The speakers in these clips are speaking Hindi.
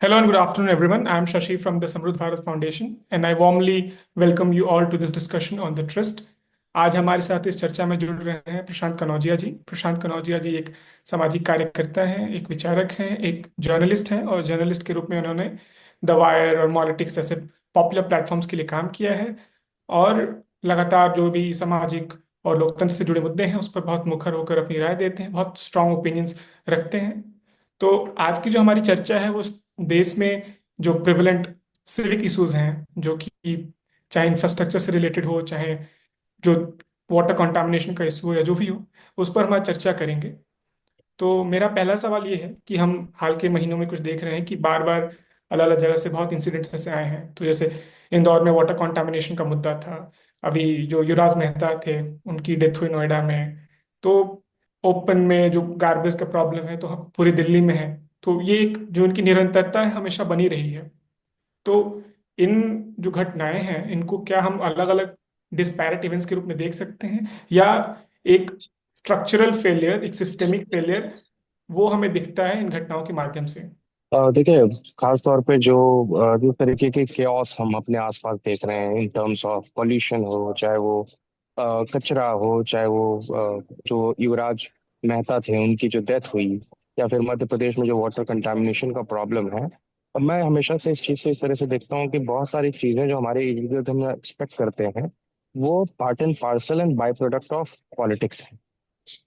Hello and good afternoon, everyone. I'm Shashi from the Samruddh Bharat Foundation, and I warmly welcome you all to this discussion on the trust. आज हमारे साथ इस चर्चा में जुड़ रहे हैं प्रशांत कनौजिया जी। प्रशांत कनौजिया जी एक सामाजिक कार्यकर्ता हैं, एक विचारक हैं, एक जर्नलिस्ट हैं, और जर्नलिस्ट के रूप में उन्होंने द वायर और पॉलिटिक्स जैसे पॉपुलर प्लेटफॉर्म्स के लिए काम किया है। और लगातार जो भी सामाजिक और लोकतंत्र से जुड़े मुद्दे हैं उस पर बहुत मुखर होकर अपनी राय देते हैं, बहुत स्ट्रांग ओपिनियंस रखते हैं। तो आज की जो हमारी चर्चा है वो देश में जो प्रिवलेंट सिविक इश्यूज हैं, जो कि चाहे इंफ्रास्ट्रक्चर से रिलेटेड हो, चाहे जो वाटर कंटामिनेशन का इशू हो या जो भी हो, उस पर हम आज चर्चा करेंगे। तो मेरा पहला सवाल ये है कि हम हाल के महीनों में कुछ देख रहे हैं कि बार बार अलग अलग जगह से बहुत इंसिडेंट्स ऐसे आए हैं। तो जैसे इंदौर में वाटर कंटामिनेशन का मुद्दा था, अभी जो युवराज मेहता थे उनकी डेथ हुई नोएडा में। तो ओपन में जो गार्बेज का प्रॉब्लम है तो पूरी दिल्ली में है। तो ये एक जो इनकी निरंतरता है हमेशा बनी रही है। तो इन जो घटनाएं हैं इनको क्या हम अलग अलग डिस्पैरेट इवेंट्स के रूप में देख सकते हैं, या एक स्ट्रक्चरल फेलियर, एक सिस्टेमिक फेलियर वो हमें दिखता है इन घटनाओं के माध्यम से? देखिए, खास तौर पे जिस तरीके के केओस हम अपने आसपास देख रहे हैं इन टर्म्स ऑफ पॉल्यूशन हो, चाहे वो कचरा हो, चाहे वो जो युवराज मेहता थे उनकी जो डेथ हुई, या फिर मध्य प्रदेश में जो वाटर कंटामिनेशन का प्रॉब्लम है। मैं हमेशा से इस चीज़ को इस तरह से देखता हूँ कि बहुत सारी चीज़ें जो हमारे इर्द गिर्द हम एक्सपेक्ट करते हैं वो part and parcel and by product of politics है।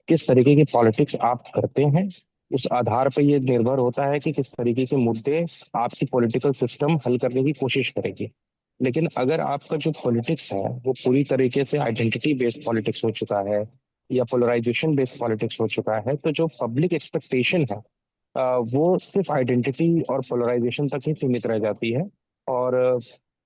किस तरीके की पॉलिटिक्स आप करते हैं, उस आधार पर ये निर्भर होता है कि किस तरीके के मुद्दे आपकी पॉलिटिकल सिस्टम हल करने की कोशिश करेगी। लेकिन अगर आपका जो पॉलिटिक्स है वो पूरी तरीके से आइडेंटिटी बेस्ड पॉलिटिक्स हो चुका है या पोलराइजेशन बेस्ड पॉलिटिक्स हो चुका है, तो जो पब्लिक एक्सपेक्टेशन है वो सिर्फ आइडेंटिटी और पोलराइजेशन तक ही सीमित रह जाती है। और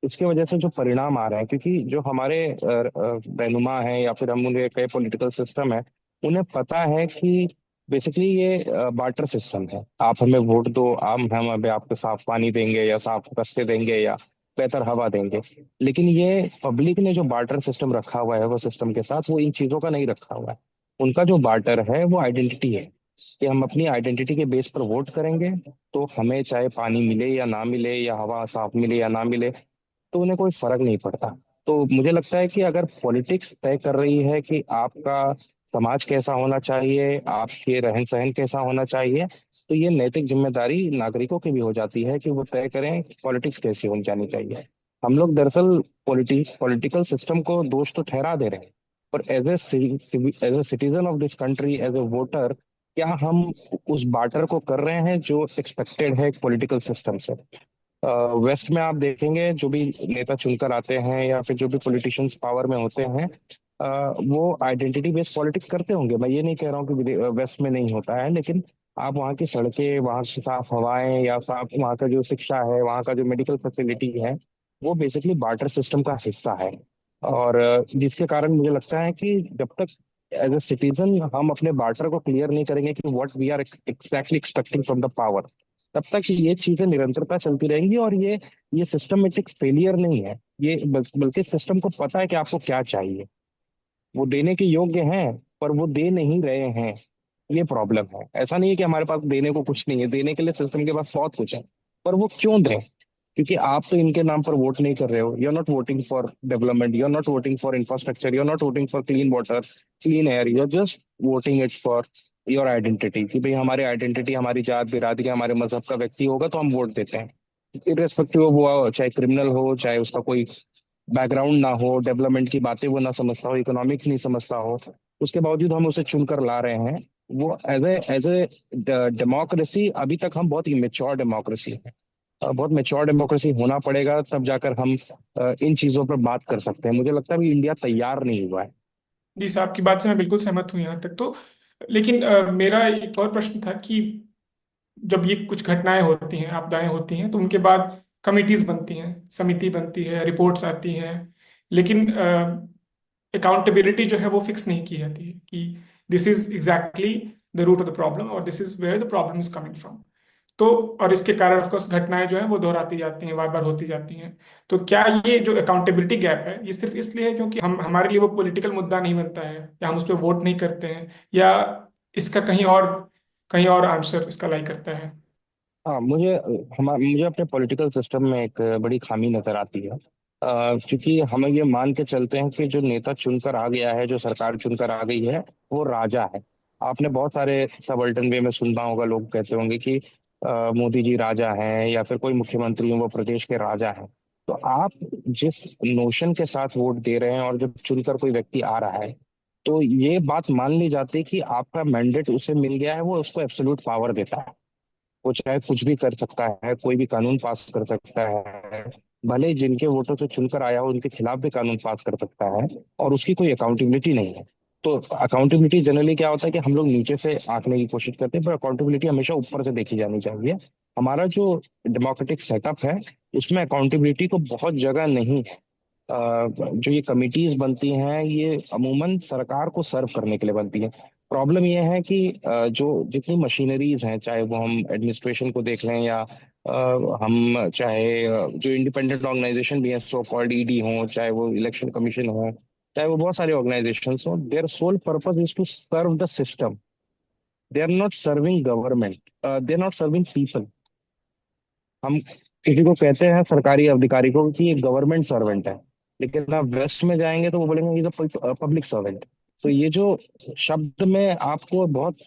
इसकी वजह से जो परिणाम आ रहे हैं, क्योंकि जो हमारे रहनुमा हैं या फिर हम उन्हें कई पॉलिटिकल सिस्टम है, उन्हें पता है कि बेसिकली ये बार्टर सिस्टम है। आप हमें वोट दो, हम हमें आपको साफ पानी देंगे या साफ रास्ते देंगे या बेहतर हवा देंगे। लेकिन ये पब्लिक ने जो बार्टर सिस्टम रखा हुआ है वो सिस्टम के साथ वो इन चीजों का नहीं रखा हुआ है। उनका जो बार्टर है वो आइडेंटिटी है कि हम अपनी आइडेंटिटी के बेस पर वोट करेंगे, तो हमें चाहे पानी मिले या ना मिले या हवा साफ मिले या ना मिले, तो उन्हें कोई फर्क नहीं पड़ता। तो मुझे लगता है कि अगर पॉलिटिक्स तय कर रही है कि आपका समाज कैसा होना चाहिए, आपके रहन सहन कैसा होना चाहिए, तो ये नैतिक जिम्मेदारी नागरिकों की भी हो जाती है कि वो तय करें पॉलिटिक्स कैसी होनी जानी चाहिए। हम लोग दरअसल पॉलिटिकल सिस्टम को दोष तो ठहरा दे रहे हैं, पर as a citizen of this country, as a voter, क्या हम उस बार्टर को कर रहे हैं जो एक्सपेक्टेड है पॉलिटिकल सिस्टम से? वेस्ट में आप देखेंगे जो भी नेता चुनकर आते हैं या फिर जो भी पॉलिटिशियंस पावर में होते हैं, वो आइडेंटिटी बेस्ड पॉलिटिक्स करते होंगे। मैं ये नहीं कह रहा हूँ कि वेस्ट में नहीं होता है, लेकिन आप वहाँ की सड़कें, वहाँ की साफ हवाएं या साफ वहाँ का जो शिक्षा है, वहाँ का जो मेडिकल फैसिलिटी है, वो बेसिकली बार्टर सिस्टम का हिस्सा है। और जिसके कारण मुझे लगता है कि जब तक एज ए सिटीजन हम अपने बार्टर को क्लियर नहीं करेंगे कि what we are exactly expecting from the power, तब तक ये चीजें निरंतरता चलती रहेंगी। और ये सिस्टमेटिक फेलियर नहीं है, ये बल्कि सिस्टम को पता है कि आपको क्या चाहिए, वो देने के योग्य हैं, पर वो दे नहीं रहे हैं। ये प्रॉब्लम है। ऐसा नहीं है कि हमारे पास देने को कुछ नहीं है, देने के लिए सिस्टम के पास बहुत कुछ है, पर वो क्यों दें? क्योंकि आप तो इनके नाम पर वोट नहीं कर रहे हो। You are not voting for development, you are not voting for infrastructure, you are not voting for clean water, clean air, you are just voting it for your identity, कि भाई हमारी आइडेंटिटी, हमारी जात बिरादरी, हमारे मजहब का व्यक्ति होगा तो हम वोट देते हैं। इरेस्पेक्टिव ऑफ वो चाहे क्रिमिनल हो, चाहे उसका कोई बैकग्राउंड ना हो, डेवलपमेंट की बातें वो ना समझता हो, इकोनॉमिक्स नहीं समझता हो, उसके बावजूद हम उसे चुनकर ला रहे हैं। वो एज ए डेमोक्रेसी अभी तक हम बहुत इमेच्योर डेमोक्रेसी है। बहुत मेच्योर डेमोक्रेसी होना पड़ेगा, तब जाकर हम इन चीजों पर बात कर सकते हैं। मुझे लगता है कि इंडिया तैयार नहीं हुआ है। जी साहब, आपकी बात से मैं बिल्कुल सहमत हूँ यहाँ तक तो। लेकिन मेरा एक और प्रश्न था कि जब ये कुछ घटनाएं होती हैं, आपदाएं होती हैं, तो उनके बाद कमिटीज बनती हैं, समिति बनती है, रिपोर्ट्स आती हैं, लेकिन अकाउंटेबिलिटी जो है वो फिक्स नहीं की जाती है कि this is exactly the root of the problem और this is where the problem is coming from. तो और इसके कारण ऑफ कोर्स घटनाएं जो हैं वो दोहराती जाती हैं, बार बार होती जाती हैं। तो क्या ये जो अकाउंटेबिलिटी गैप है ये सिर्फ इसलिए है क्योंकि हम हमारे लिए वो पॉलिटिकल मुद्दा नहीं बनता है, या हम उस पर वोट नहीं करते हैं, या इसका कहीं और आंसर इसका लाई करता है? हाँ, मुझे अपने पॉलिटिकल सिस्टम में एक बड़ी खामी नजर आती है। क्योंकि हम ये मान के चलते हैं कि जो नेता चुनकर आ गया है, जो सरकार चुनकर आ गई है, वो राजा है। आपने बहुत सारे सबल्टन वे में सुना होगा, लोग कहते होंगे कि मोदी जी राजा हैं, या फिर कोई मुख्यमंत्री हो वो प्रदेश के राजा हैं। तो आप जिस नोशन के साथ वोट दे रहे हैं और जब चुनकर कोई व्यक्ति आ रहा है, तो ये बात मान ली जाती है कि आपका मैंडेट उसे मिल गया है, वो उसको एब्सोल्यूट पावर देता है। वो चाहे कुछ भी कर सकता है, कोई भी कानून पास कर सकता है। भले ही जिनके वोटों से चुनकर आया हो उनके खिलाफ भी कानून पास कर सकता है। और उसकी कोई अकाउंटेबिलिटी नहीं है। तो अकाउंटेबिलिटी जनरली क्या होता है कि हम लोग नीचे से आंकने की कोशिश करते हैं, पर अकाउंटेबिलिटी हमेशा ऊपर से देखी जानी चाहिए। हमारा जो डेमोक्रेटिक सेटअप है, उसमें अकाउंटेबिलिटी को बहुत जगह नहीं है। जो ये कमिटीज बनती हैं, ये अमूमन सरकार को सर्व करने के लिए बनती हैं। प्रॉब्लम ये है कि जो जितनी मशीनरीज हैं, चाहे वो हम एडमिनिस्ट्रेशन को देख लें, या हम चाहे जो इंडिपेंडेंट ऑर्गेनाइजेशन भी हैं, सो कॉल्ड ईडी हो, चाहे वो इलेक्शन कमीशन हो, चाहे वो बहुत सारे ऑर्गेनाइजेशन हो, their sole purpose is to serve the system. They are not serving government, they are not serving people. हम किसी को कहते हैं सरकारी अधिकारी को कि ये गवर्नमेंट सर्वेंट है, लेकिन आप वेस्ट में जाएंगे तो वो बोलेंगे ये तो पब्लिक सर्वेंट। तो ये जो शब्द में आपको बहुत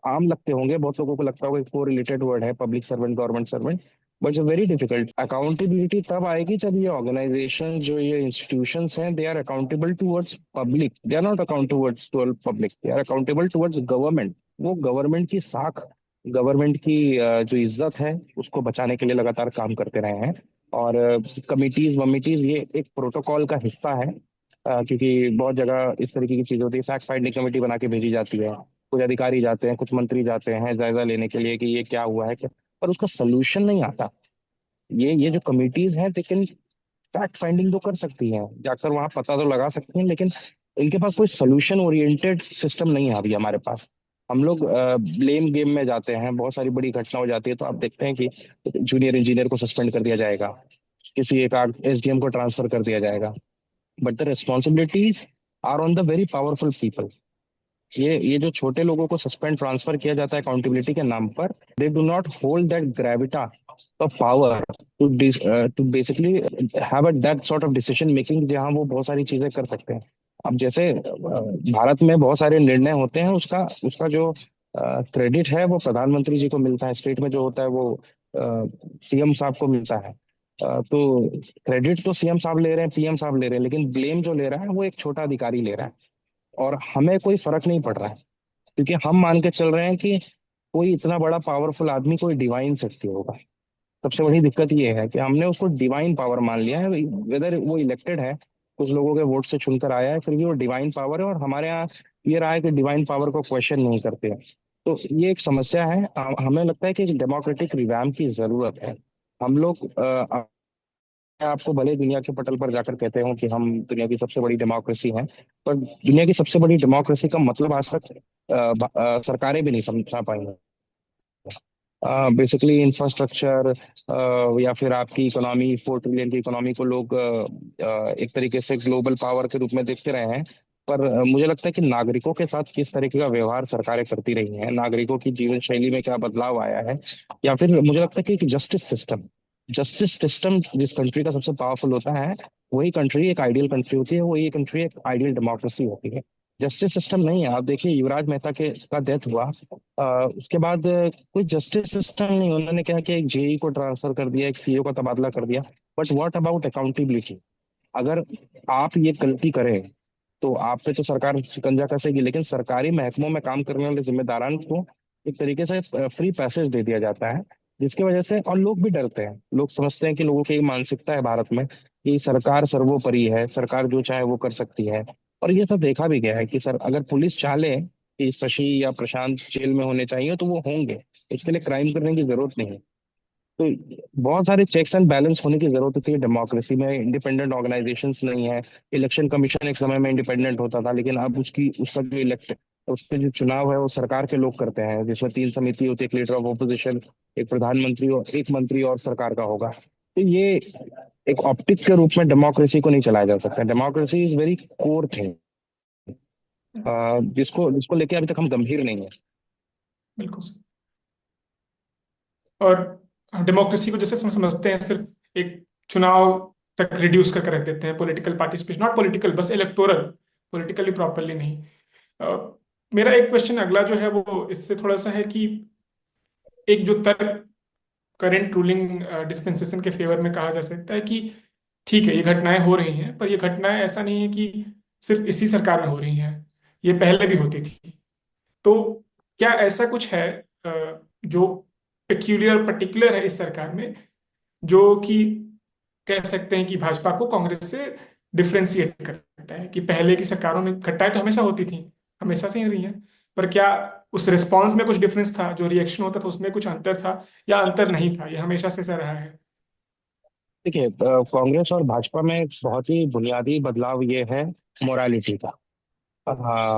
आम लगते होंगे, बहुत लोगों को लगता होगा को रिलेटेड वर्ड है public servant, government servant, but it's very difficult. Accountability तब आएगी जब ये ऑर्गेनाइजेशन, जो ये इंस्टीट्यूशंस हैं, they are accountable towards public, they are not accountable towards public, they are accountable towards government. वो गवर्नमेंट की साख, गवर्नमेंट की जो इज्जत है, उसको बचाने के लिए लगातार काम करते रहे हैं। और कमिटीज वमिटीज ये एक प्रोटोकॉल का हिस्सा है। क्योंकि बहुत जगह इस तरीके की चीज होती है, फैक्ट फाइंडिंग कमेटी बना के भेजी जाती है। कुछ अधिकारी जाते हैं, कुछ मंत्री जाते हैं जायजा लेने के लिए कि ये क्या हुआ है क्या, पर उसका सोल्यूशन नहीं आता। ये जो कमिटीज हैं, लेकिन फैक्ट फाइंडिंग तो कर सकती हैं, जाकर वहां पता तो लगा सकती हैं, लेकिन इनके पास कोई सोल्यूशन ओरिएंटेड सिस्टम नहीं है अभी हमारे पास। हम लोग ब्लेम गेम में जाते हैं, बहुत सारी बड़ी घटना हो जाती है तो आप देखते हैं कि जूनियर इंजीनियर को सस्पेंड कर दिया जाएगा, किसी एक एसडीएम को ट्रांसफर कर दिया जाएगा। But the responsibilities are on the very powerful people. ये जो छोटे लोगों को सस्पेंड ट्रांसफर किया जाता है अकाउंटेबिलिटी के नाम पर, they do not hold that gravitas of power to basically have a that sort of decision making, जहां वो बहुत सारी चीजें कर सकते हैं। अब जैसे भारत में बहुत सारे निर्णय होते हैं, उसका उसका जो क्रेडिट है वो प्रधानमंत्री जी को मिलता है, स्टेट में जो होता है वो सीएम साहब को मिलता है। तो क्रेडिट तो सीएम साहब ले रहे हैं, पीएम साहब ले रहे हैं, लेकिन ब्लेम जो ले रहा है वो एक छोटा अधिकारी ले रहा है। और हमें कोई फर्क नहीं पड़ रहा है, क्योंकि हम मान के चल रहे हैं कि कोई इतना बड़ा पावरफुल आदमी कोई डिवाइन शक्ति होगा। सबसे बड़ी दिक्कत ये है कि हमने उसको डिवाइन पावर मान लिया है, वेदर वो इलेक्टेड है, कुछ लोगों के वोट से चुनकर आया है, फिर भी वो डिवाइन पावर है। और हमारे यहाँ ये रहा है कि डिवाइन पावर को क्वेश्चन नहीं करते हैं। तो ये एक समस्या है। हमें लगता है कि डेमोक्रेटिक रिवैम्प की जरूरत है। हम लोग आपको भले दुनिया के पटल पर जाकर कहते हो कि हम दुनिया की सबसे बड़ी डेमोक्रेसी हैं, पर दुनिया की सबसे बड़ी डेमोक्रेसी का मतलब आज तक सरकारें भी नहीं समझा पाई हैं। बेसिकली इंफ्रास्ट्रक्चर, या फिर आपकी इकोनॉमी, 4 ट्रिलियन की इकोनॉमी को लोग एक तरीके से ग्लोबल पावर के रूप में देखते रहे हैं। पर मुझे लगता है कि नागरिकों के साथ किस तरीके का व्यवहार सरकारें करती रही हैं, नागरिकों की जीवन शैली में क्या बदलाव आया है, या फिर मुझे लगता है कि जस्टिस सिस्टम जिस कंट्री का सबसे पावरफुल होता है, वही कंट्री एक आइडियल कंट्री होती है, वही कंट्री एक आइडियल डेमोक्रेसी होती है। जस्टिस सिस्टम नहीं है। आप देखिए युवराज मेहता के का डेथ हुआ, उसके बाद कोई जस्टिस सिस्टम नहीं। उन्होंने क्या किया, एक जेई को ट्रांसफर कर दिया, एक सीईओ का तबादला कर दिया। But what about accountability? अगर आप ये गलती करें तो आप पे तो सरकार शिकंजा कसेगी, लेकिन सरकारी महकमों में काम करने वाले जिम्मेदारान को एक तरीके से फ्री पैसेज दे दिया जाता है, जिसकी वजह से, और लोग भी डरते हैं, लोग समझते हैं कि लोगों की एक मानसिकता है भारत में कि सरकार सर्वोपरि है, सरकार जो चाहे वो कर सकती है। और ये सब देखा भी गया है कि सर अगर पुलिस चाह ले कि शशि या प्रशांत जेल में होने चाहिए तो वो होंगे, इसके लिए क्राइम करने की जरूरत नहीं है। तो बहुत सारे चेक्स एंड बैलेंस होने की जरूरत होती है डेमोक्रेसी में। इंडिपेंडेंट ऑर्गेनाइजेशंस नहीं है। इलेक्शन कमीशन एक समय में इंडिपेंडेंट होता था, लेकिन अब उसका जो उसके जो चुनाव है वो सरकार के लोग करते हैं, जिसमें 3 समिति होती है, एक लीडर ऑफ ऑपोजिशन, एक प्रधानमंत्री और एक मंत्री और सरकार का होगा। तो ये एक ऑप्टिक के रूप में डेमोक्रेसी को नहीं चलाया जा सकता। Democracy is very core thing, जिसको जिसको लेके अभी तक हम गंभीर नहीं है। बिल्कुल सर। और डेमोक्रेसी को जैसे समझते हैं सिर्फ एक चुनाव तक रिड्यूस करके रख देते हैं, पॉलिटिकल पार्टिसिपेशन, नॉट पॉलिटिकल, बस इलेक्टोरल, पॉलिटिकली प्रॉपरली नहीं। मेरा एक क्वेश्चन अगला जो है वो इससे थोड़ा सा है कि एक जो तर्क करंट रूलिंग डिस्पेंसेशन के फेवर में कहा जा सकता है कि ठीक है, ये घटनाएं हो रही हैं, पर ये घटनाएं ऐसा नहीं है कि सिर्फ इसी सरकार में हो रही हैं, ये पहले भी होती थी। तो क्या ऐसा कुछ है जो पेक्यूलियर पर्टिकुलर है इस सरकार में, जो कि कह सकते हैं कि भाजपा को कांग्रेस से डिफ्रेंशिएट करता है, कि पहले की सरकारों में घटनाएं तो हमेशा होती थी, हमेशा से ही रही हैं, पर क्या उस रिस्पॉन्स में कुछ डिफरेंस था, जो रिएक्शन होता था उसमें कुछ अंतर था, या अंतर नहीं था, ये हमेशा से ऐसा रहा है? देखिए, कांग्रेस और भाजपा में एक बहुत ही बुनियादी बदलाव ये है मोरालिटी का।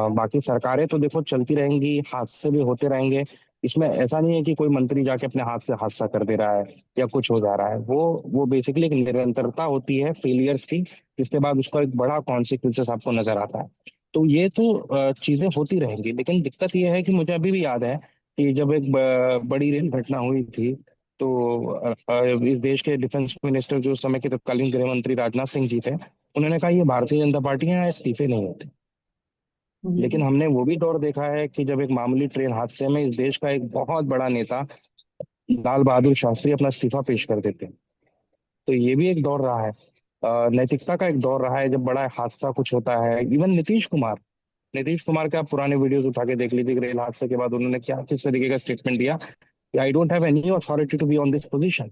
बाकी सरकारें तो देखो चलती रहेंगी, हादसे भी होते रहेंगे। इसमें ऐसा नहीं है कि कोई मंत्री जाके अपने हाथ से हादसा कर दे रहा है या कुछ हो जा रहा है। वो बेसिकली एक निरंतरता होती है फेलियर्स की, जिसके बाद उसका एक बड़ा कॉन्सिक्वेंसेस आपको नजर आता है। तो ये तो चीजें होती रहेंगी, लेकिन दिक्कत ये है कि मुझे अभी भी याद है कि जब एक बड़ी रेल घटना हुई थी, तो इस देश के डिफेंस मिनिस्टर जो उस समय के तत्कालीन गृह मंत्री राजनाथ सिंह जी थे, उन्होंने कहा ये भारतीय जनता पार्टी है, यहाँ इस्तीफे नहीं होते। लेकिन हम्म। हमने वो भी दौर देखा है कि जब एक मामूली ट्रेन हादसे में इस देश का एक बहुत बड़ा नेता लाल बहादुर शास्त्री अपना इस्तीफा पेश कर देते हैं। तो ये भी एक दौर रहा है, नैतिकता का एक दौर रहा है जब बड़ा हादसा कुछ होता है। इवन नीतीश कुमार के आप पुराने वीडियोस उठा के देख लीजिए, रेल हादसे के बाद उन्होंने क्या किस तरीके का स्टेटमेंट दिया कि I don't have any authority to be on this position.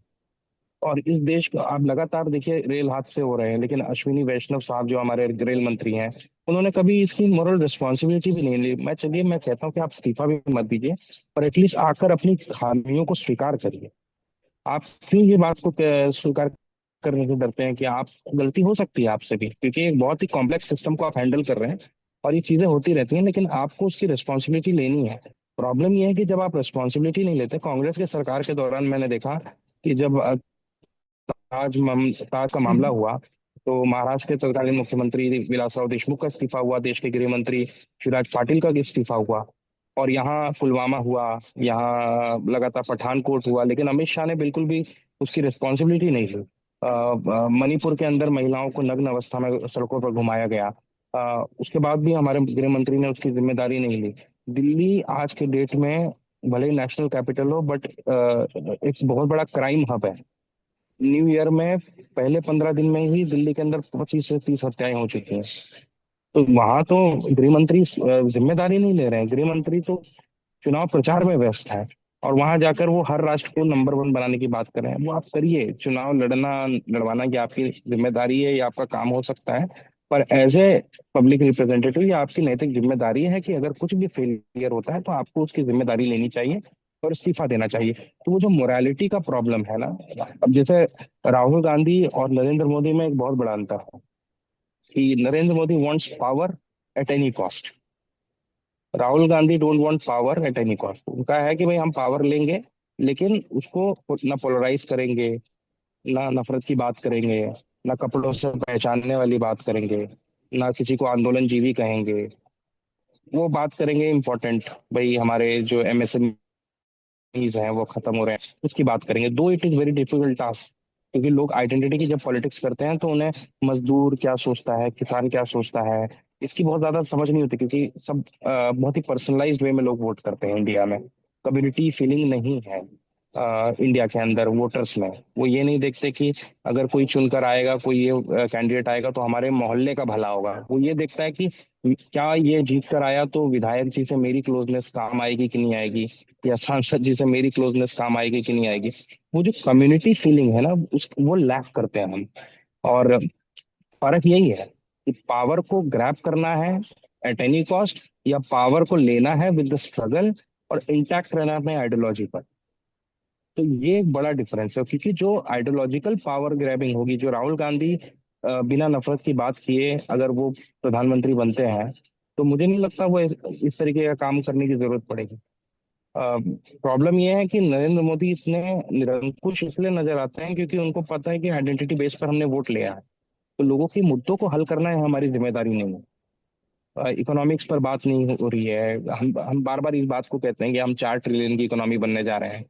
और इस देश का आप लगातार देखिए रेल हादसे हो रहे हैं, लेकिन अश्विनी वैष्णव साहब जो हमारे रेल मंत्री हैं, उन्होंने कभी इसकी मॉरल रिस्पॉन्सिबिलिटी भी नहीं ली। मैं कहता हूँ कि आप इस्तीफा भी मत दीजिए, पर एटलीस्ट आकर अपनी खामियों को स्वीकार करिए। आप क्यों ये बात को स्वीकार करने से डरते हैं कि आप गलती हो सकती है आपसे भी, क्योंकि एक बहुत ही कॉम्प्लेक्स सिस्टम को आप हैंडल कर रहे हैं और ये चीजें होती रहती हैं, लेकिन आपको उसकी रिस्पॉन्सिबिलिटी लेनी है। प्रॉब्लम ये है कि जब आप रिस्पॉन्सिबिलिटी नहीं लेते, कांग्रेस के सरकार के दौरान मैंने देखा कि जब ताज का मामला हम्म। हुआ, तो महाराष्ट्र के तत्कालीन मुख्यमंत्री विलासराव देशमुख का इस्तीफा हुआ, देश के गृह मंत्री शिवराज पाटिल का इस्तीफा हुआ, और यहाँ पुलवामा हुआ, यहाँ लगातार पठानकोट हुआ, लेकिन अमित शाह ने बिल्कुल भी उसकी रिस्पॉन्सिबिलिटी नहीं ली। मणिपुर के अंदर महिलाओं को नग्न अवस्था में सड़कों पर घुमाया गया, उसके बाद भी हमारे गृह मंत्री ने उसकी जिम्मेदारी नहीं ली। दिल्ली आज के डेट में भले ही नेशनल कैपिटल हो, बट एक बहुत बड़ा क्राइम हब है। न्यू ईयर में पहले 15 दिन में ही दिल्ली के अंदर 25 से 30 हत्याएं हो चुकी हैं। तो वहां तो गृह मंत्री जिम्मेदारी नहीं ले रहे हैं। गृह मंत्री तो चुनाव प्रचार में व्यस्त है, और वहां जाकर वो हर राष्ट्र को नंबर 1 बनाने की बात कर रहे हैं। वो आप करिए, चुनाव लड़वाना की आपकी जिम्मेदारी है, या आपका काम हो सकता है, पर एज ए पब्लिक रिप्रेजेंटेटिव ये आपकी नैतिक जिम्मेदारी है कि अगर कुछ भी फेलियर होता है तो आपको उसकी जिम्मेदारी लेनी चाहिए और इस्तीफा देना चाहिए। तो वो जो मोरालिटी का प्रॉब्लम है ना, अब जैसे राहुल गांधी और नरेंद्र मोदी में एक बहुत बड़ा अंतर है कि Narendra Modi wants power at any cost, Rahul Gandhi don't want power at any cost. उनका है कि भाई हम पावर लेंगे, लेकिन उसको ना पोलराइज करेंगे, ना नफरत की बात करेंगे, ना कपड़ों से पहचानने वाली बात करेंगे, ना किसी को आंदोलन जीवी कहेंगे। वो बात करेंगे इम्पोर्टेंट, भाई हमारे जो एमएसएमईज हैं वो खत्म हो रहे हैं, उसकी बात करेंगे। दो it is very difficult task, क्योंकि लोग आइडेंटिटी की जब पॉलिटिक्स करते हैं तो उन्हें मजदूर क्या सोचता है, किसान क्या सोचता है, इसकी बहुत ज्यादा समझ नहीं होती, क्योंकि सब बहुत ही पर्सनलाइज्ड वे में लोग वोट करते हैं इंडिया में। कम्युनिटी फीलिंग नहीं है इंडिया के अंदर वोटर्स में। वो ये नहीं देखते कि अगर कोई चुनकर आएगा, कोई ये कैंडिडेट आएगा तो हमारे मोहल्ले का भला होगा। वो ये देखता है कि क्या ये जीत कर आया तो विधायक जी से मेरी क्लोजनेस काम आएगी कि नहीं आएगी, या सांसद जी से मेरी क्लोजनेस काम आएगी कि नहीं आएगी। वो जो कम्युनिटी फीलिंग है ना, उस वो लैक करते हैं हम। और फर्क यही है कि पावर को ग्रैब करना है एट एनी कॉस्ट, या पावर को लेना है विद द स्ट्रगल और इंटैक्ट रहना अपने आइडियोलॉजी पर। तो ये एक बड़ा डिफरेंस है, क्योंकि जो आइडियोलॉजिकल पावर ग्रैबिंग होगी, जो राहुल गांधी बिना नफरत की बात किए अगर वो प्रधानमंत्री बनते हैं, तो मुझे नहीं लगता वो इस तरीके का काम करने की जरूरत पड़ेगी। प्रॉब्लम ये है कि नरेंद्र मोदी इतने निरंकुश इसलिए नजर आते हैं क्योंकि उनको पता है कि आइडेंटिटी बेस पर हमने वोट लिया है, तो लोगों के मुद्दों को हल करना है हमारी जिम्मेदारी नहीं है। इकोनॉमिक्स पर बात नहीं हो रही है। हम बार बार इस बात को कहते हैं कि हम 4 ट्रिलियन की इकोनॉमी बनने जा रहे हैं,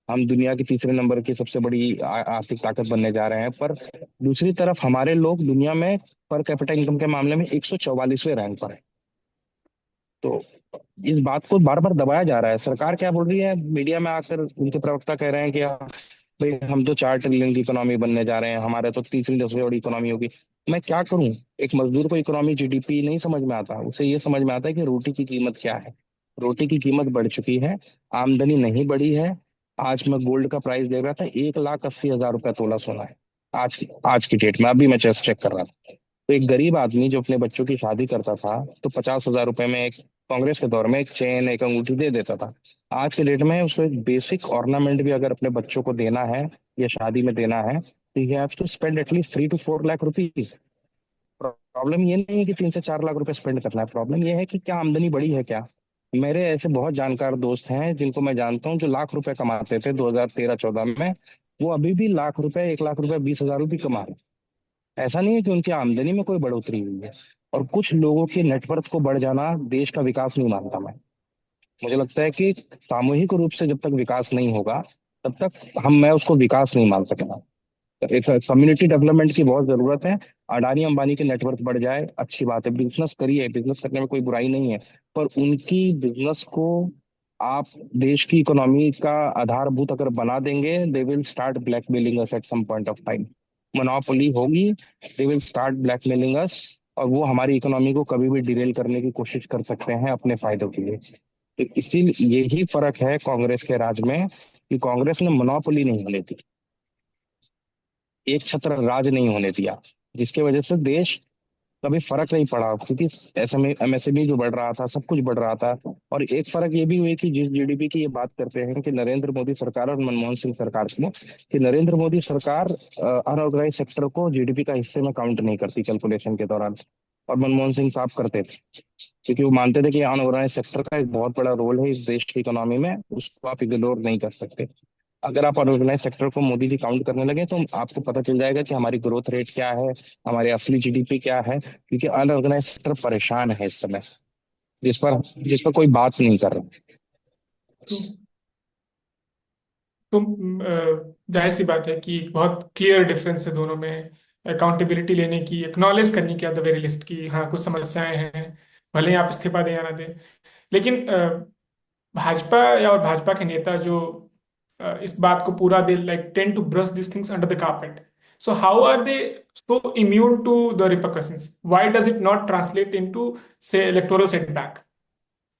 हम दुनिया की तीसरे नंबर की सबसे बड़ी आर्थिक ताकत बनने जा रहे हैं, पर दूसरी तरफ हमारे लोग दुनिया में पर कैपिटा इनकम के मामले में 144वें रैंक पर है। तो इस बात को बार बार दबाया जा रहा है। सरकार क्या बोल रही है, मीडिया में आकर उनके प्रवक्ता कह रहे हैं कि भाई हम तो 4 ट्रिलियन की इकोनॉमी बनने जा रहे हैं, हमारे तो तीसरी दसवीं बड़ी इकोनॉमी होगी। मैं क्या करूं? एक मजदूर को इकोनॉमी जीडीपी नहीं समझ में आता, उसे ये समझ में आता है कि रोटी की कीमत क्या है। रोटी की कीमत बढ़ चुकी है, आमदनी नहीं बढ़ी है। आज मैं गोल्ड का प्राइस देख रहा था, 1,80,000 रुपया तोला सोना है आज की डेट में। अभी मैं जस्ट चेक कर रहा था। तो एक गरीब आदमी जो अपने बच्चों की शादी करता था, तो 50,000 रुपए में एक, कांग्रेस के दौर में, एक चेन एक अंगूठी दे देता था। आज के डेट में उसको एक बेसिक ऑर्नामेंट भी अगर अपने बच्चों को देना है या शादी में देना है, तो you have to spend at least 3 to 4 lakh rupees. Problem ये नहीं है कि 3 से 4 लाख रुपए स्पेंड करना है, प्रॉब्लम ये है कि क्या आमदनी बढ़ी है क्या। मेरे ऐसे बहुत जानकार दोस्त हैं जिनको मैं जानता हूँ, जो लाख रुपए कमाते थे 2013-14 में, वो अभी भी लाख रुपए, 1 लाख रुपए, 20,000 भी कमा रहे हैं। ऐसा नहीं है कि उनकी आमदनी में कोई बढ़ोतरी हुई है। और कुछ लोगों के नेटवर्थ को बढ़ जाना देश का विकास नहीं मानता मैं। मुझे लगता है कि सामूहिक रूप से जब तक विकास नहीं होगा, तब तक मैं उसको विकास नहीं मान सकता। एक कम्युनिटी डेवलपमेंट की बहुत जरूरत है। अडानी अंबानी के नेटवर्क बढ़ जाए, अच्छी बात है, बिजनेस करिए, बिजनेस करने में कोई बुराई नहीं है। पर उनकी बिजनेस को आप देश की इकोनॉमी का आधारभूत अगर बना देंगे, they will start blackmailing us at some point of time. Monopoly होगी, they will start blackmailing us. और वो हमारी इकोनॉमी को कभी भी डिरेल करने की कोशिश कर सकते हैं अपने फायदों के लिए। तो इसीलिए यही फर्क है कांग्रेस के राज में, कि कांग्रेस ने मोनोपोली नहीं होने दी, एक छत्र राज नहीं होने दिया, जिसकी वजह से देश कभी फर्क नहीं पड़ा, क्योंकि एसएमए एमएसएमई जो बढ़ रहा था, सब कुछ बढ़ रहा था। और एक फर्क ये भी हुई कि जिस जीडीपी की ये बात करते हैं कि नरेंद्र मोदी सरकार और मनमोहन सिंह सरकार में, कि नरेंद्र मोदी सरकार अनऑर्गेनाइज सेक्टर को जीडीपी का हिस्से में काउंट नहीं करती कैलकुलेशन के दौरान, और मनमोहन सिंह साहब करते थे। क्योंकि वो मानते थे कि अनऑर्गेनाइज सेक्टर का एक बहुत बड़ा रोल है इस देश की इकोनॉमी में, उसको आप इग्नोर नहीं कर सकते। अगर आप अनऑर्गेनाइज सेक्टर को मोदी जी काउंट करने लगे, तो आपको पता चल जाएगा कि हमारी ग्रोथ रेट क्या है, हमारी असली जीडीपी क्या है। क्योंकि अनऑर्गेनाइज सेक्टर परेशान है इस समय, जिस पर कोई बात नहीं कर रहा। तो जाहिर सी बात है कि बहुत क्लियर डिफरेंस है दोनों में। अकाउंटेबिलिटी लेने की, एक्नॉलेज करने की, एट द वेरी लिस्ट की हाँ कुछ समस्याएं हैं, भले ही आप इस्तीफा दें या ना दें। लेकिन भाजपा या और भाजपा के नेता जो इस बात को पूरा they like tend to brush this things under the carpet. So how are they so immune to the repercussions? Why does it not translate into say electoral setback?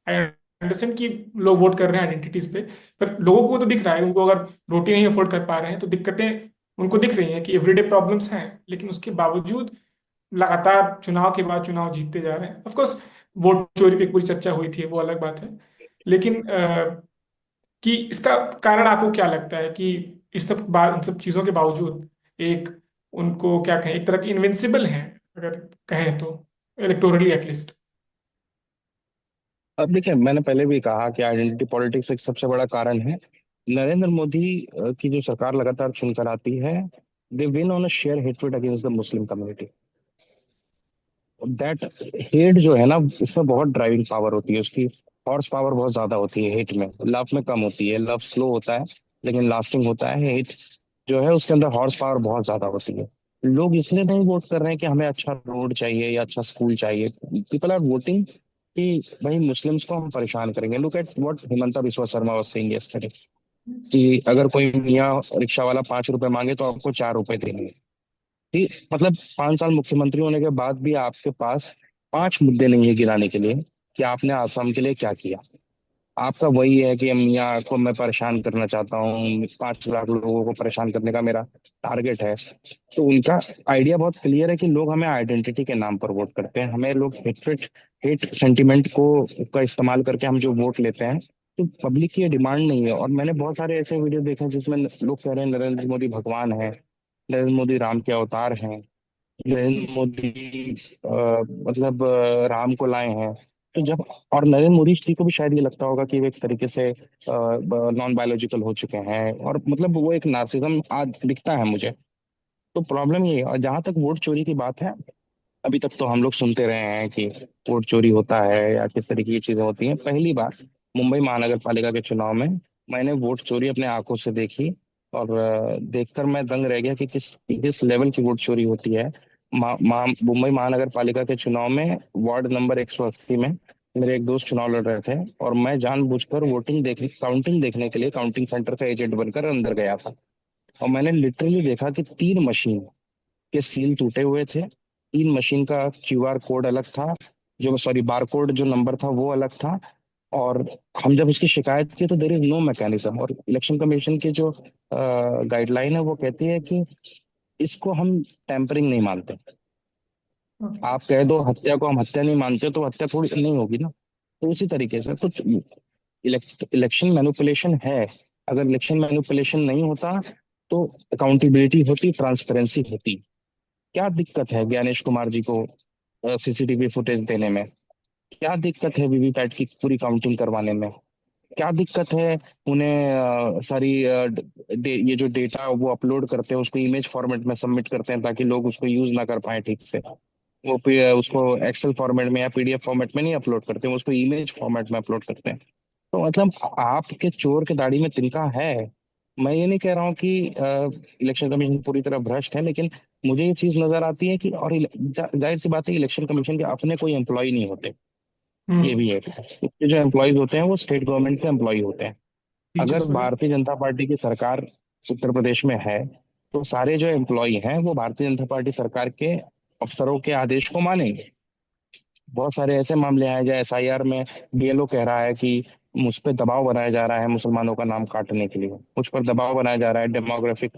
I understand कि लोग वोट कर रहे हैं आइडेंटिटीज पे, पर लोगों को तो दिख रहा है, उनको अगर रोटी नहीं अफोर्ड कर पा रहे हैं तो दिक्कतें उनको दिख रही हैं कि एवरीडे प्रॉब्लम्स हैं, लेकिन उसके बावजूद लगातार चुनाव के बाद चुनाव जीतते जा रहे हैं। ऑफ कोर्स वोट चोरी पे पूरी चर्चा हुई थी, वो अलग बात है। लेकिन कि इसका कारण आपको क्या लगता है कि इस सब इन सब चीजों के बावजूद एक उनको क्या कहें, एक तरह की इनविंसिबल है अगर कहें तो, इलेक्टोरली एटलीस्ट। अब देखिए, मैंने पहले भी कहा कि आइडेंटिटी पॉलिटिक्स एक सबसे बड़ा कारण है। नरेंद्र मोदी की जो सरकार लगातार चुनकर आती है, they win on a share hatred against the Muslim community. That hate जो है ना, उसमें बहुत ड्राइविंग पावर होती है उसकी, हॉर्स पावर बहुत ज्यादा होती है हेट में। लव में कम होती है, लव स्लो होता है लेकिन लास्टिंग होता है। हेट जो है उसके अंदर हॉर्स पावर बहुत ज्यादा होती है। लोग इसलिए नहीं वोट कर रहे हैं कि हमें अच्छा रोड चाहिए या अच्छा स्कूल चाहिए। पीपल आर वोटिंग कि भाई मुस्लिम्स को हम परेशान करेंगे। Look at what Himanta Biswa Sharma was saying yesterday, कि अगर कोई मियाँ रिक्शा वाला 5 रुपए मांगे तो आपको 4 रुपए देंगे। ठीक, मतलब 5 साल मुख्यमंत्री होने के बाद भी आपके पास 5 मुद्दे नहीं है गिनाने के लिए कि आपने आसाम के लिए क्या किया। आपका वही है कि मियाँ को मैं परेशान करना चाहता हूँ, 5 लाख लोगों को परेशान करने का मेरा टारगेट है। तो उनका आइडिया बहुत क्लियर है कि लोग हमें आइडेंटिटी के नाम पर वोट करते हैं, हमें लोग हेट्रेट, हेट सेंटिमेंट को का इस्तेमाल करके हम जो वोट लेते हैं। तो पब्लिक की ये डिमांड नहीं है। और मैंने बहुत सारे ऐसे वीडियो देखे हैं जिसमें लोग कह रहे हैं नरेंद्र मोदी भगवान है, नरेंद्र मोदी राम के अवतार हैं, नरेंद्र मोदी मतलब राम को लाए हैं। तो जब, और नरेंद्र मोदी जी को भी शायद ये लगता होगा कि वो एक तरीके से नॉन बायोलॉजिकल हो चुके हैं, और मतलब वो एक नार्सिज्म आज दिखता है मुझे। तो प्रॉब्लम ये है। और जहां तक वोट चोरी की बात है, अभी तक तो हम लोग सुनते रहे हैं कि वोट चोरी होता है या किस तरीके की चीजें होती हैं। पहली बार मुंबई महानगर पालिका के चुनाव में मैंने वोट चोरी अपने आंखों से देखी। और देखकर मैं दंग रह गया कि किस किस लेवल की वोट चोरी होती है। मुंबई महानगर पालिका के चुनाव में वार्ड नंबर 180 में मेरे एक दोस्त चुनाव लड़ रहे थे, और मैं जानबूझकर वोटिंग देखने काउंटिंग देखने के लिए काउंटिंग सेंटर का एजेंट बनकर अंदर गया था। और मैंने लिटरली देखा कि 3 मशीन के सील टूटे हुए थे, 3 मशीन का क्यूआर कोड अलग था, जो सॉरी बार कोड जो नंबर था वो अलग था। और हम जब इसकी शिकायत की तो देर इज नो मैकेनिज्म, और इलेक्शन कमीशन की जो गाइडलाइन है वो कहती है कि इसको हम टेम्परिंग नहीं मानते। ओके। आप कह दो हत्या को हम हत्या नहीं मानते तो हत्या थोड़ी नहीं होगी ना। तो उसी तरीके से कुछ इलेक्शन मैनिपुलेशन है। अगर इलेक्शन मैनिपुलेशन नहीं होता तो अकाउंटेबिलिटी होती, ट्रांसपेरेंसी होती। क्या दिक्कत है ज्ञानेश कुमार जी को सीसीटीवी फुटेज देने में? क्या दिक्कत है वीवीपैट की पूरी काउंटिंग करवाने में? क्या दिक्कत है उन्हें सारी ये जो डेटा वो अपलोड करते हैं उसको इमेज फॉर्मेट में सबमिट करते हैं ताकि लोग उसको यूज ना कर पाए ठीक से? वो उसको एक्सेल फॉर्मेट में या पीडीएफ फॉर्मेट में नहीं अपलोड करते, वो उसको इमेज फॉर्मेट में अपलोड करते हैं। तो मतलब आपके चोर के दाढ़ी में तिनका है। मैं ये नहीं कह रहा हूँ कि इलेक्शन कमीशन पूरी तरह भ्रष्ट है, लेकिन मुझे ये चीज नजर आती है कि और जाहिर सी बात है इलेक्शन कमीशन के अपने कोई एम्प्लॉय नहीं होते। ये हम्म। भी है, उसके जो एम्प्लॉयज होते हैं वो स्टेट गवर्नमेंट के एम्प्लॉय होते हैं। अगर टीचर्स वगैरह। भारतीय जनता पार्टी की सरकार उत्तर प्रदेश में है तो सारे जो एम्प्लॉय हैं वो भारतीय जनता पार्टी सरकार के अफसरों के आदेश को मानेंगे। बहुत सारे ऐसे मामले हैं जैसे एसआईआर में बीएलओ कह रहा है कि मुझ पर दबाव बनाया जा रहा है मुसलमानों का नाम काटने के लिए, मुझ पर दबाव बनाया जा रहा है डेमोग्राफिक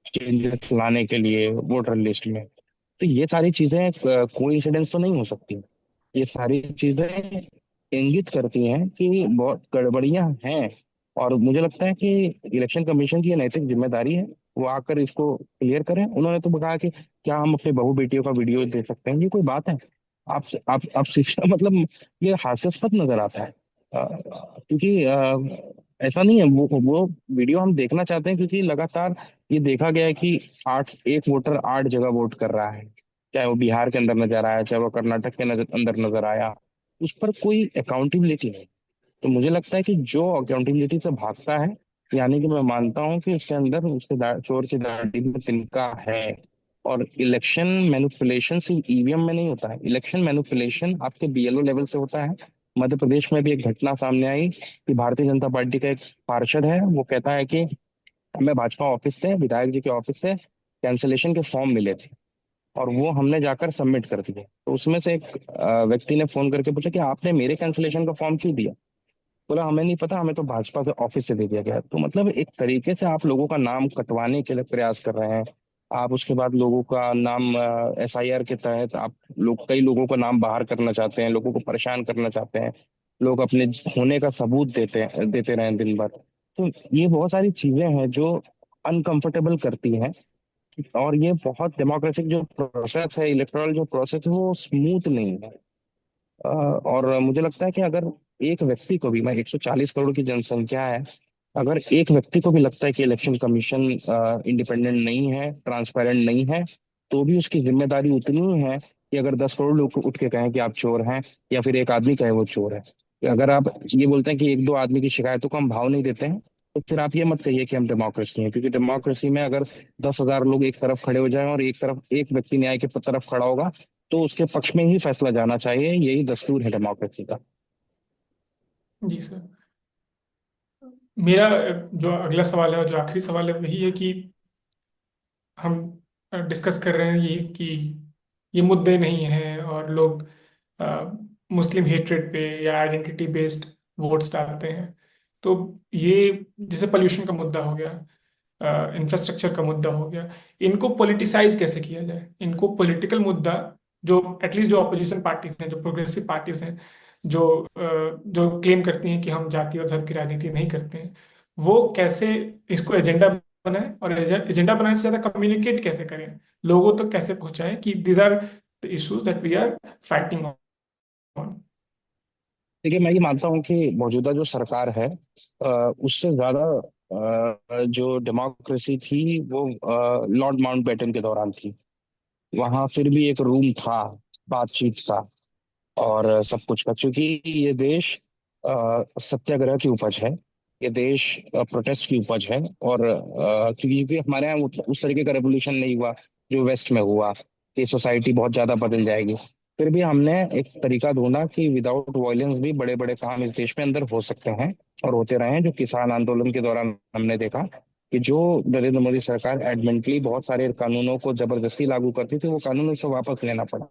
चेंजेस लाने के लिए वोटर लिस्ट में। तो ये सारी चीजें कोइंसिडेंस तो नहीं हो सकती। ये सारी चीजें इंगित करती हैं कि बहुत गड़बड़ियां हैं। और मुझे लगता है कि इलेक्शन कमीशन की ये नैतिक जिम्मेदारी है वो आकर इसको क्लियर करें। उन्होंने तो कहा कि क्या हम अपने बहू बेटियों का वीडियो दे सकते हैं? ये कोई बात है? आप मतलब ये हास्यास्पद नजर आता है। क्योंकि ऐसा नहीं है, वो वीडियो हम देखना चाहते हैं क्योंकि लगातार ये देखा गया है कि 8 वोटर 8 जगह वोट कर रहा है। चाहे वो बिहार के अंदर नजर आया, चाहे वो कर्नाटक के अंदर नजर आया, उस पर कोई अकाउंटेबिलिटी नहीं। तो मुझे लगता है कि जो अकाउंटेबिलिटी से भागता है, यानी कि मैं मानता हूँ कि उसके अंदर चोर की दाढ़ी में तिनका है। और इलेक्शन मैनिपुलेशन सिर्फ ईवीएम में नहीं होता है, इलेक्शन मैनिपुलेशन आपके बीएलओ लेवल से होता है। मध्य प्रदेश में भी एक घटना सामने आई कि भारतीय जनता पार्टी का एक पार्षद है, वो कहता है कि हमें भाजपा ऑफिस से, विधायक जी के ऑफिस से कैंसिलेशन के फॉर्म मिले थे और वो हमने जाकर सबमिट कर दिए। तो उसमें से एक व्यक्ति ने फोन करके पूछा कि आपने मेरे कैंसिलेशन का फॉर्म क्यों दिया? बोला हमें नहीं पता, हमें तो भाजपा से ऑफिस से दे दिया गया। तो मतलब एक तरीके से आप लोगों का नाम कटवाने के लिए प्रयास कर रहे हैं। आप उसके बाद लोगों का नाम एसआईआर के तहत आप लोग कई लोगों का नाम बाहर करना चाहते हैं, लोगों को परेशान करना चाहते हैं। लोग अपने होने का सबूत देते रहे दिन भर। तो ये बहुत सारी चीजें हैं जो अनकंफर्टेबल करती हैं। और ये बहुत डेमोक्रेटिक जो प्रोसेस है, इलेक्टोरल जो प्रोसेस है वो स्मूथ नहीं है। और मुझे लगता है कि अगर एक व्यक्ति को भी, मैं 140 करोड़ की जनसंख्या है, अगर एक व्यक्ति को भी लगता है कि इलेक्शन कमीशन इंडिपेंडेंट नहीं है, ट्रांसपेरेंट नहीं है, तो भी उसकी जिम्मेदारी उतनी ही है कि अगर 10 करोड़ लोग उठ के कहें कि आप चोर हैं, या फिर एक आदमी कहे वो चोर है। अगर आप ये बोलते हैं कि एक दो आदमी की शिकायतों को हम भाव नहीं देते हैं, तो फिर आप ये मत कहिए कि हम डेमोक्रेसी हैं, क्योंकि डेमोक्रेसी में अगर 10,000 लोग एक तरफ खड़े हो जाएं और एक तरफ एक व्यक्ति न्याय के तरफ खड़ा होगा तो उसके पक्ष में ही फैसला जाना चाहिए। यही दस्तूर है डेमोक्रेसी का। जी सर। मेरा जो अगला सवाल है और जो आखिरी सवाल है वही है कि हम डिस्कस कर रहे हैं ये कि ये मुद्दे नहीं हैं और लोग मुस्लिम हेट्रेड पे या आइडेंटिटी बेस्ड वोट्स डालते हैं। तो ये जैसे पोल्यूशन का मुद्दा हो गया, इंफ्रास्ट्रक्चर का मुद्दा हो गया, इनको पॉलिटिसाइज कैसे किया जाए? इनको पॉलिटिकल मुद्दा, जो एटलीस्ट जो अपोजिशन पार्टीज हैं, जो प्रोग्रेसिव पार्टीज हैं, जो जो क्लेम करती हैं कि हम जाति और धर्म की राजनीति नहीं करते हैं, वो कैसे इसको एजेंडा बनाए, और एजेंडा बनाने से ज्यादा कम्युनिकेट कैसे करें, लोगों तक कैसे पहुंचाएं कि these are the issues that we are fighting on. देखिए मैं ये मानता हूँ कि मौजूदा जो सरकार है उससे ज्यादा जो डेमोक्रेसी थी वो लॉर्ड माउंटबेटन के दौरान थी। वहां फिर भी एक रूम था, बातचीत था, और सब कुछ का, क्योंकि ये देश सत्याग्रह की उपज है। ये देश प्रोटेस्ट की उपज है। और क्योंकि हमारे यहाँ उस तरीके का रेवोल्यूशन नहीं हुआ जो वेस्ट में हुआ कि सोसाइटी बहुत ज्यादा बदल जाएगी। फिर भी हमने एक तरीका ढूंढा कि विदाउट वायलेंस भी बड़े बड़े काम इस देश में अंदर हो सकते हैं और होते रहे हैं। जो किसान आंदोलन के दौरान हमने देखा कि जो नरेंद्र मोदी सरकार एडमेंटली बहुत सारे कानूनों को जबरदस्ती लागू करती थी, वो कानून उसे वापस लेना पड़ा।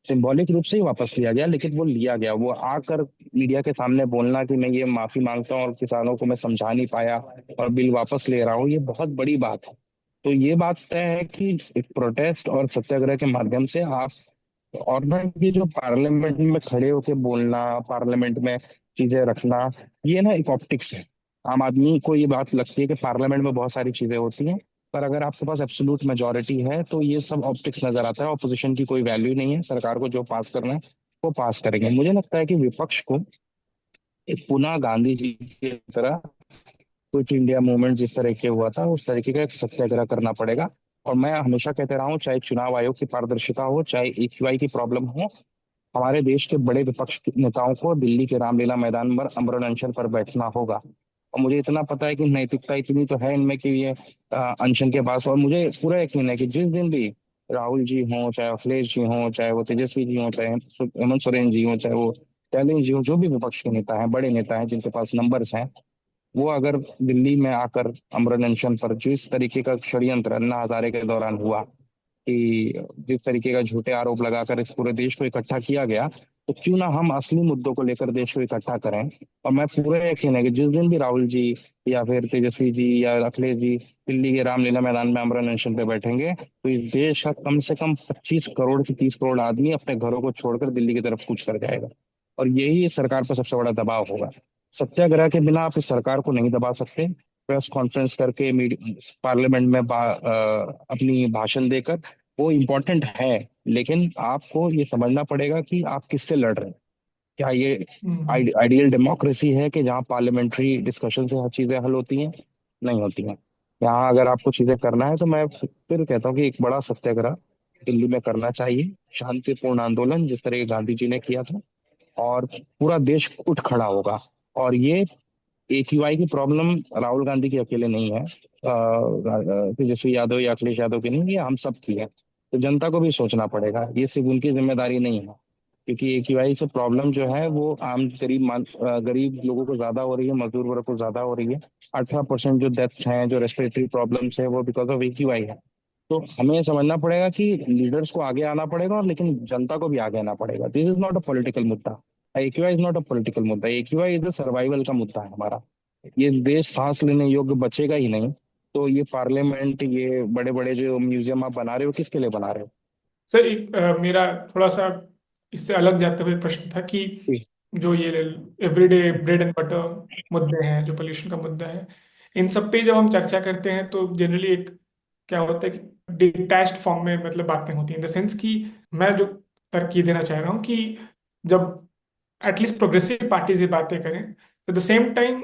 सिंबॉलिक रूप से ही वापस लिया गया, लेकिन वो लिया गया। वो आकर मीडिया के सामने बोलना कि मैं ये माफी मांगता हूँ और किसानों को मैं समझा नहीं पाया और बिल वापस ले रहा हूँ, ये बहुत बड़ी बात है। तो ये बात तय है कि एक प्रोटेस्ट और सत्याग्रह के माध्यम से आप, और ना ये जो पार्लियामेंट में खड़े होके बोलना, पार्लियामेंट में चीजें रखना, ये ना एक ऑप्टिक्स है। आम आदमी को ये बात लगती है कि पार्लियामेंट में बहुत सारी चीजें होती हैं, पर अगर आपके पास एब्सोल्यूट मेजोरिटी है तो ये सब ऑप्टिक्स नजर आता है। ऑपोजिशन की कोई वैल्यू नहीं है, सरकार को जो पास करना है वो पास करेंगे। मुझे लगता है कि विपक्ष को एक पुनः गांधी जी की तरह, क्विट इंडिया मूवमेंट जिस तरह के हुआ था उस तरीके का एक सत्याग्रह करना पड़ेगा। और मैं हमेशा कहते रहा हूँ, चाहे चुनाव आयोग की पारदर्शिता हो, चाहे AQI की प्रॉब्लम हो, हमारे देश के बड़े विपक्ष के नेताओं को दिल्ली के रामलीला मैदान पर अमरण अनशन पर बैठना होगा। और मुझे इतना पता है कि नैतिकता इतनी तो है इनमें कि ये अनशन के पास, और मुझे पूरा यकीन है कि जिस दिन भी राहुल जी हों, चाहे अखिलेश जी हों, चाहे वो तेजस्वी जी हों, चाहे हेमंत सोरेन जी हों, चाहे वो स्टैलिन जी हों, जो भी विपक्ष के नेता हैं, बड़े नेता हैं जिनके पास नंबर्स हैं, वो अगर दिल्ली में आकर अमरण अनशन पर, जो इस तरीके का षड्यंत्र अन्ना हजारे के दौरान हुआ कि जिस तरीके का झूठे आरोप लगाकर इस पूरे देश को इकट्ठा किया गया, तो क्यों ना हम असली मुद्दों को लेकर देश को इकट्ठा करें। और मैं पूरा यकीन है कि जिस दिन भी राहुल जी या फिर तेजस्वी जी या अखिलेश जी दिल्ली के रामलीला मैदान में अमरण अनशन पे बैठेंगे, तो इस देश का कम से कम 25 करोड़ से 30 करोड़ आदमी अपने घरों को छोड़कर दिल्ली की तरफ कूच कर जाएगा। और यही इस सरकार पर सबसे बड़ा दबाव होगा। सत्याग्रह के बिना आप इस सरकार को नहीं दबा सकते। प्रेस कॉन्फ्रेंस करके, पार्लियामेंट में अपनी भाषण देकर, वो इम्पोर्टेंट है, लेकिन आपको ये समझना पड़ेगा कि आप किससे लड़ रहे हैं। क्या ये हम्म। आइडियल डेमोक्रेसी है कि जहाँ पार्लियामेंट्री डिस्कशन से हर चीजें हल होती हैं? नहीं होती हैं। यहाँ अगर आपको चीजें करना है तो मैं फिर कहता हूँ कि एक बड़ा सत्याग्रह दिल्ली में करना चाहिए, शांतिपूर्ण आंदोलन जिस तरह गांधी जी ने किया था, और पूरा देश उठ खड़ा होगा। और ये AQI की प्रॉब्लम राहुल गांधी की अकेले नहीं है, तेजस्वी यादव या अखिलेश यादव की नहीं, ये हम सब की है। तो जनता को भी सोचना पड़ेगा, ये सिर्फ उनकी जिम्मेदारी नहीं है। क्योंकि AQI से प्रॉब्लम जो है वो आम गरीब लोगों को ज्यादा हो रही है, मजदूर वर्ग को ज्यादा हो रही है। 18% जो डेथ्स हैं, जो रेस्पिरेटरी प्रॉब्लम्स है, वो बिकॉज ऑफ AQI है। तो हमें समझना पड़ेगा कि लीडर्स को आगे आना पड़ेगा, और लेकिन जनता को भी आगे आना पड़ेगा। This is not a political मुद्दा। AQI is not a political मुद्दा। AQI इज अ सर्वाइवल का मुद्दा है हमारा। ये देश सांस लेने योग्य बचेगा ही नहीं। तो ये पार्लियामेंट, ये बड़े बड़े जो म्यूजियम आप बना रहे हो, किसके लिए बना रहे सर एक मेरा थोड़ा सा इससे अलग जाते हुए प्रश्न था कि हो? जो ये एवरीडे ब्रेड एंड बटर मुद्दे हैं, जो पोल्यूशन का मुद्दा है, इन सब पे जब हम चर्चा करते हैं तो जनरली एक क्या होता है कि डिटैच्ड फॉर्म में मतलब बातें होती हैं, इन द सेंस कि मैं जो तर्क ये देना चाह रहा हूँ कि जब एटलीस्ट प्रोग्रेसिव पार्टी से बातें करें तो द सेम टाइम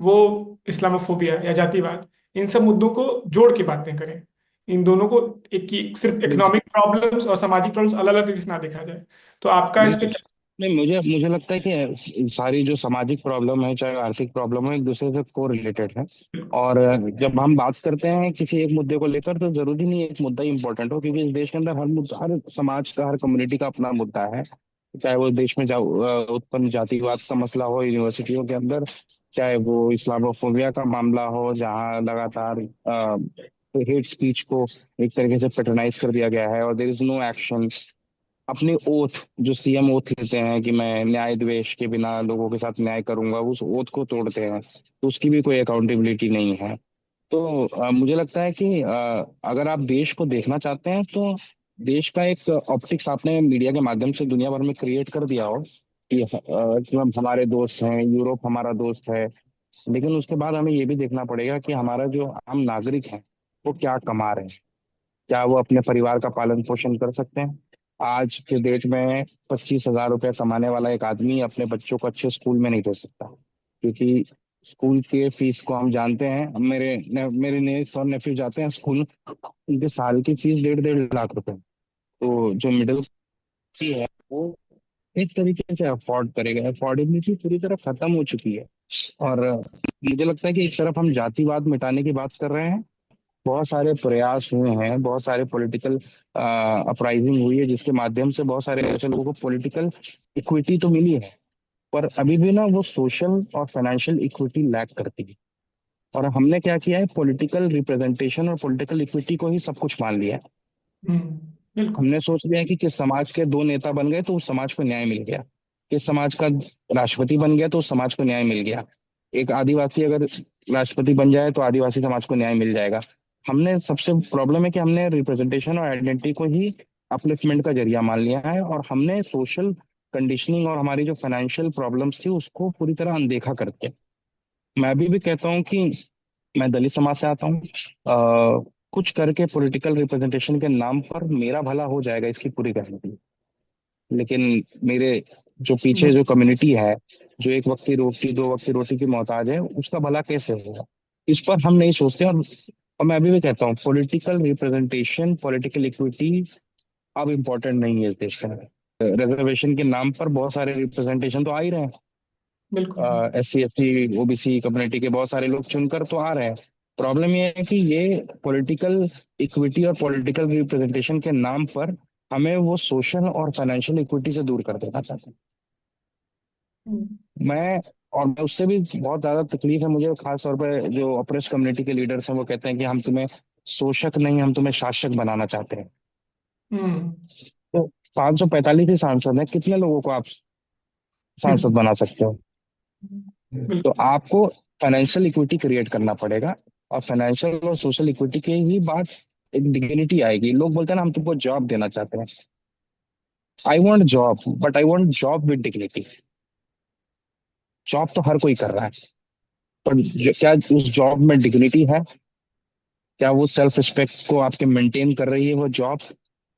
वो इस्लामोफोबिया या जातिवाद, इन सब मुद्दों को जोड़ के बातें करें। इन दोनों को एक की सिर्फ बिल्कुल, इकोनॉमिक प्रॉब्लम्स और सामाजिक प्रॉब्लम्स अलग अलग तरीके से ना देखा जाए। तो आपका इस पे बिल्कुल। क्या? नहीं, मुझे मुझे लगता है कि सारी जो सामाजिक प्रॉब्लम है, चाहे आर्थिक प्रॉब्लम है, एक दूसरे से को रिलेटेड है। और जब हम बात करते हैं किसी एक मुद्दे को लेकर, तो जरूरी नहीं है एक मुद्दा ही इंपॉर्टेंट हो, क्योंकि इस देश के अंदर हर मुद्दा, हर समाज का, हर कम्युनिटी का अपना मुद्दा है। चाहे वो देश में उत्पन्न जातिवाद का मसला हो यूनिवर्सिटियों के अंदर, चाहे वो इस्लामोफोबिया का मामला हो, जहाँ लगातार हेट स्पीच को एक तरीके से पेट्रोनाइज कर दिया गया है और देर इज नो एक्शन। अपनी ओथ, जो CM ओथ लेते हैं कि मैं न्याय द्वेष के बिना लोगों के साथ न्याय करूंगा, उस ओथ को तोड़ते हैं, तो उसकी भी कोई अकाउंटेबिलिटी नहीं है। तो मुझे लगता है कि अगर आप देश को देखना चाहते हैं, तो देश का एक ऑप्टिक्स आपने मीडिया के माध्यम से दुनिया भर में क्रिएट कर दिया हो कि हम हमारे दोस्त हैं, यूरोप हमारा दोस्त है। लेकिन उसके बाद हमें ये भी देखना पड़ेगा कि हमारा जो आम नागरिक है वो क्या कमा रहे हैं, क्या वो अपने परिवार का पालन पोषण कर सकते हैं। आज के डेट में 25,000 रुपये कमाने वाला एक आदमी अपने बच्चों को अच्छे स्कूल में नहीं दे सकता, क्योंकि स्कूल के फीस को हम जानते हैं। अब मेरे नेस और नेफ्यू जाते हैं स्कूल, उनके साल की फीस 1.5 1.5 लाख रुपए। तो जो मिडिल है वो एक तरीके से अफोर्ड करेगा, अफोर्डेबिलिटी पूरी तरह खत्म हो चुकी है। और मुझे लगता है कि एक तरफ हम जातिवाद मिटाने की बात कर रहे हैं, बहुत सारे प्रयास हुए हैं, बहुत सारे पॉलिटिकल अपराइजिंग हुई है जिसके माध्यम से बहुत सारे ऐसे लोगों को पॉलिटिकल इक्विटी तो मिली है, पर अभी भी ना वो सोशल और फाइनेंशियल इक्विटी लैक करती है। और हमने क्या किया है, पॉलिटिकल रिप्रेजेंटेशन और पॉलिटिकल इक्विटी को ही सब कुछ मान लिया है। बिल्कुल। हमने सोच लिया है कि किस समाज के दो नेता बन गए तो उस समाज को न्याय मिल गया, किस समाज का राष्ट्रपति बन गया तो उस समाज को न्याय मिल गया, एक आदिवासी अगर राष्ट्रपति बन जाए तो आदिवासी समाज को न्याय मिल जाएगा। हमने सबसे प्रॉब्लम है कि हमने रिप्रेजेंटेशन और आइडेंटिटी को ही अपलिफ्टमेंट का जरिया मान लिया है, और हमने सोशल कंडीशनिंग और हमारी जो फाइनेंशियल प्रॉब्लम्स थी उसको पूरी तरह अनदेखा करके। मैं अभी भी कहता हूँ कि मैं दलित समाज से आता हूँ। कुछ करके पॉलिटिकल रिप्रेजेंटेशन के नाम पर मेरा भला हो जाएगा, इसकी पूरी गारंटी। लेकिन मेरे जो पीछे जो कम्युनिटी है, जो एक वक्त की रोटी दो वक्त की रोटी की मोहताज है, उसका भला कैसे होगा, इस पर हम नहीं सोचते। और मैं अभी भी कहता हूँ पॉलिटिकल रिप्रेजेंटेशन, पॉलिटिकल इक्विटी अब इम्पोर्टेंट नहीं है इस देश में। रिजर्वेशन के नाम पर बहुत सारे रिप्रेजेंटेशन तो आ ही रहे हैं, बिल्कुल। SC ST OBC कम्युनिटी के बहुत सारे लोग चुनकर तो आ रहे हैं। प्रॉब्लम ये है कि ये पॉलिटिकल इक्विटी और पॉलिटिकल रिप्रेजेंटेशन के नाम पर हमें वो सोशल और फाइनेंशियल इक्विटी से दूर कर देना चाहते हैं। हम्म, मैं और मैं उससे भी बहुत ज्यादा तकलीफ है मुझे, खास तौर पर जो अप्रेस कम्युनिटी के लीडर्स हैं वो कहते हैं कि हम तुम्हें शोषक नहीं, हम तुम्हें शासक बनाना चाहते हैं। हम्म, तो 545 ही सांसद हैं, कितने लोगों को आप सांसद बना सकते हो? तो बिल्कुल। आपको फाइनेंशियल इक्विटी क्रिएट करना पड़ेगा, और फाइनेंशियल और सोशल इक्विटी की ही बात एक डिग्निटी आएगी। लोग बोलते हैं ना हम तुमको जॉब देना चाहते हैं। I want job, but I want job with dignity. Job तो हर कोई कर रहा है, पर क्या उस जॉब में डिग्निटी है? क्या वो सेल्फ रिस्पेक्ट को आपके मेंटेन कर रही है वो जॉब?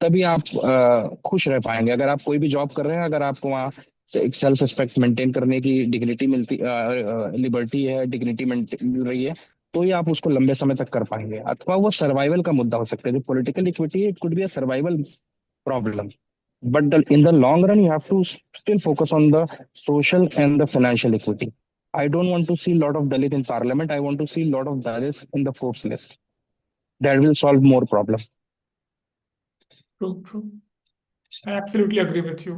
तभी आप खुश रह पाएंगे। अगर आप कोई भी जॉब कर रहे हैं, अगर आपको वहाँ से एक सेल्फ रिस्पेक्ट मेंटेन करने की डिग्निटी मिलती, लिबर्टी है, डिग्निटी मिल रही है, तो ही आप उसको लंबे समय तक कर पाएंगे। अथवा वो सर्वाइवल का मुद्दा हो सकता है, जो political equity, it could be a survival problem, but in the long run you have to still focus on the social and the financial equity. I don't want to see a lot of Dalit in parliament. I want to see a lot of Dalits in the Forbes list. That will solve more problem. True true. I absolutely agree with you.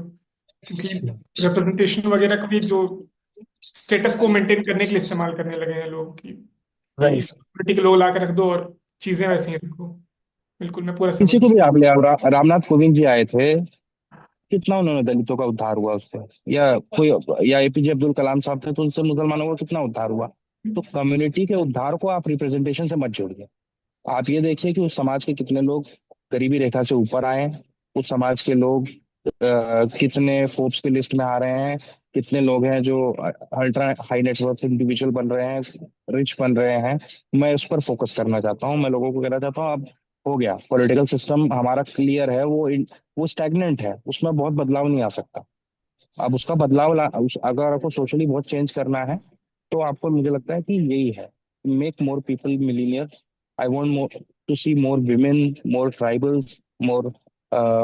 क्योंकि रिप्रेजेंटेशन वगैरह का भी जो स्टेटस को मेंटेन करने के लिए इस्तेमाल करने लगे हैं लोग कि राइट। इस कम्युनिटी के लोग ला के रख दो और चीजें वैसी ही रखो। बिल्कुल, मैं पूरा किसी को समझ। भी आप ले आओ, रामनाथ कोविंद जी आए थे, कितना उन्होंने दलितों का उद्धार हुआ उससे? या कोई, या APJ अब्दुल कलाम साहब थे तो उनसे मुसलमानों का कितना उद्धार हुआ? तो कम्युनिटी के उद्धार को आप रिप्रेजेंटेशन से मत जोड़िए। आप ये देखिए कि उस समाज के कितने लोग गरीबी रेखा से ऊपर आए हैं, उस समाज के लोग कितने फोर्ब्स की लिस्ट में आ रहे हैं, कितने लोग हैं जो अल्ट्रा हाई नेटवर्थ इंडिविजुअल बन रहे हैं, रिच बन रहे हैं। मैं उस पर फोकस करना चाहता हूँ। मैं लोगों को कहना चाहता हूँ अब हो गया, पॉलिटिकल सिस्टम हमारा क्लियर है, वो स्टैग्नेंट है, उसमें बहुत बदलाव नहीं आ सकता। अब उसका बदलाव अगर आपको सोशली बहुत चेंज करना है, तो आपको, मुझे लगता है कि यही है, make more people millionaire. I want more to see more women, more tribals, more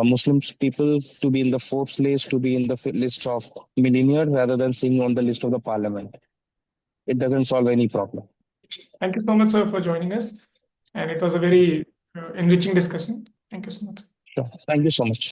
Muslim people to be in the Forbes list, to be in the list of millionaire rather than seeing on the list of the parliament. It doesn't solve any problem. Thank you so much sir for joining us and it was a very enriching discussion. Thank you so much. Sure. Thank you so much.